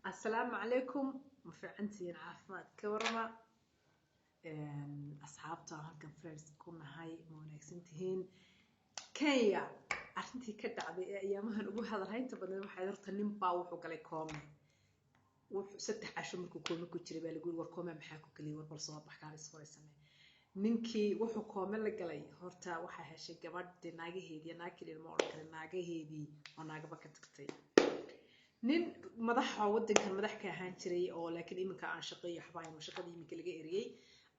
السلام عليكم مفعنتين عافماد كورما أصحابتا هالكن فريرس كنا هاي موناكسنتهين كيا أرنتي كدعدي أيامها نقول هذا هاي تبدأ وحيرت النبا وحقلي كومي وستح عشر مركو كومي كتير بالقول وركومي محاكو كلي وربصواب بحكاري صوري سمي ninkii wuxuu koome la galay horta waxa heshay gabadh naagaheedii naagkii ilmo oo kale naagaheedii oo naagaba ka tagtay nin madaxa wadankan madax ka ahaan jiray oo laakiin iminka aan shaqeeyo xabaayo shaqadii iminka laga eriyay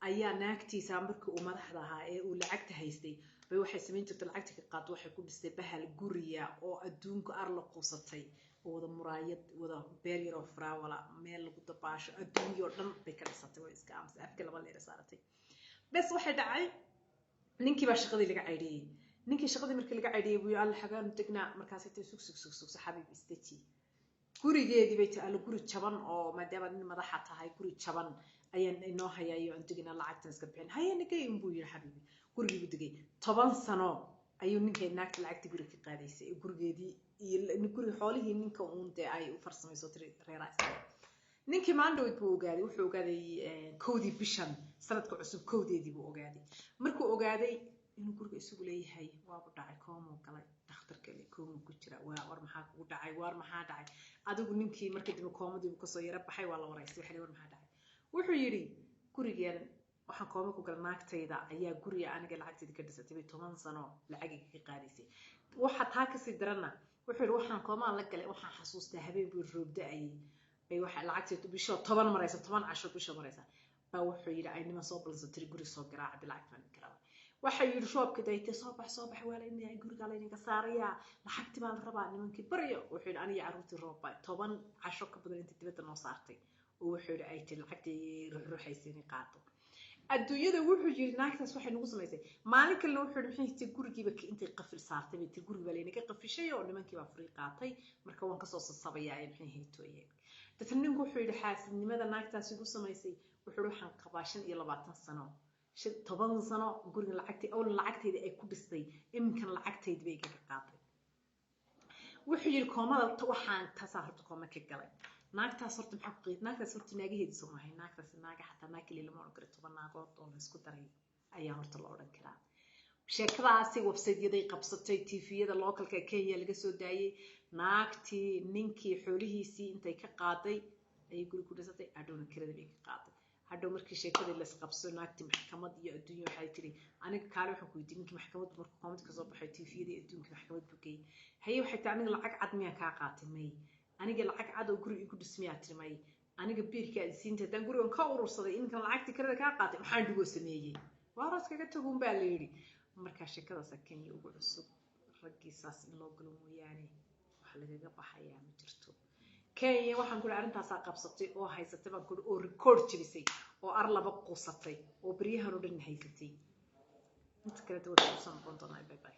ayaa naagtiisa markii uu madaxda ahaa ee uu lacagta haystay bay waxay sameyn jirtay lacagta ka qaad waxay ku dhistay bahal guriya oo adduunka arla quusatay oo wada muraayad wada beer yar oo faraawala meel lagu dabaasho adduunyo dhan bay ka dhisatay way iska amsi afka laba leer saaratay بس واحد عاي نينكي باش شغلي لقى عيدي نينكي شغلي مركي لقى عيدي ويا الله حاجة تقنع مركزتي سوق حبيبي استتي كوري جدي بيت على كوري تشبان أو ما دام إن ما ضحتها هاي كوري تشبان أيان إنه هي أنت تقنع العقد تسكبين هاي نكى ينبوي يا حبيبي كوري بدقي طبعا سنة أيون نينكي ناك العقد كوري كقاديسي كوري جدي نكوري حاله نينكا أنت أي فرصة يسوتري رئيس ninkii maandhow buu ogaaday wuxuu ogaaday koodii bishan sanadka cusub koodeedii buu ogaaday markuu ogaaday inuu guriga isugu leeyahay waa ku dhacay koomo galay dhakhtarka le koomo ku jira war maxaa kugu dhacay war maxaa dhacay adigu ninkii markii dib koomadii uu ka soo yara baxay waa la wareystay waxa war maxaa dhacay wuxuu yiri gurigeena waxaan koomo ku galay naagtayda ayaa guriga aniga lacagteeda ka dhisatay 10 sano lacag ka qaadisay waxa taa ka sii darana wuxuu yiri waxaan koomo la galay waxaan xasuustaa habeen buu roob da'ay ay waxa lacagteedu bisho 10 maraysa 10 casho bisho maraysa baa wuxuu yiri ay nima soo balsatay guri soo garaac lacag fan kala waxa yiri shoobka daytay soo bax wala in ay guriga la inaga saaraya lacagti baan rabaa nimankii baryo wuxuu yiri aniga caruurti rooba 10 casho ka badan inta dibadda noo saartay oo wuxuu yiri ay tii lacagtii ruuxaysiin qaato adduunyada wuxuu yiri naagtaas waxay nagu samaysay maalin kale wuxuu yiri maxay gurigiiba intay qafil saartay tii guriga la inaga qafishay oo nimankii baa furi qaatay marka waan ka soo sasabayaa in maxay haytooyeen dadka ninku wuxuu yiri xaasidnimada naagtaas ugu samaysay wuxuu waxaan qabaa 25 sano 10 sano guriga lacagteeda ay ku dhistay iminkan lacagteeda bay ka qaatay wuxuu yiri koomada waxaan taasoo horta kooma ka galay naagtaas horta maxaa ku qeyd naagtaas horta naagaheeda soo mahay naagtaas naaga xataa naagkii lama oran karo 10 naagood oo la isku daray ayaa horta la oran karaa sheekadaasi website-yaday qabsatay TV-yada localka Kenya laga soo daayay naagtii ninkii xoolihiisii intay ka qaaday ay guri ku dhisatay adhoon kirada bay ka qaaday hadhow markii sheekada la isqabso naagtii maxkamad iyo adduunyo waxay tiri aniga kaale waxaan ku weydiin ninkii maxkamad markuu comment ka soo baxay TV-yada adduunka maxkamad bugay haye waxay tahay aniga lacag cad miyaa ka qaatay may aniga lacag cad oo guri igu dhismiyaa tirmay aniga biirka aad siinta tan gurigan ka urursaday inkan lacagtii kirada ka qaatay maxaan dhigo sameeyay waa raas kaga tagun baa la yiri marka sheekadaas Kenya ugu cusub ragiisaas in loo galo mooyaane waxa laga baxayaa ma jirto Kenya waxaan ku arintaas qabsatay oo haysatay baan ku oo record jibisay oo ar laba qusatay oo bariyahan u dhan haysatay inta kale dawladda soo noqon doonaa bye bye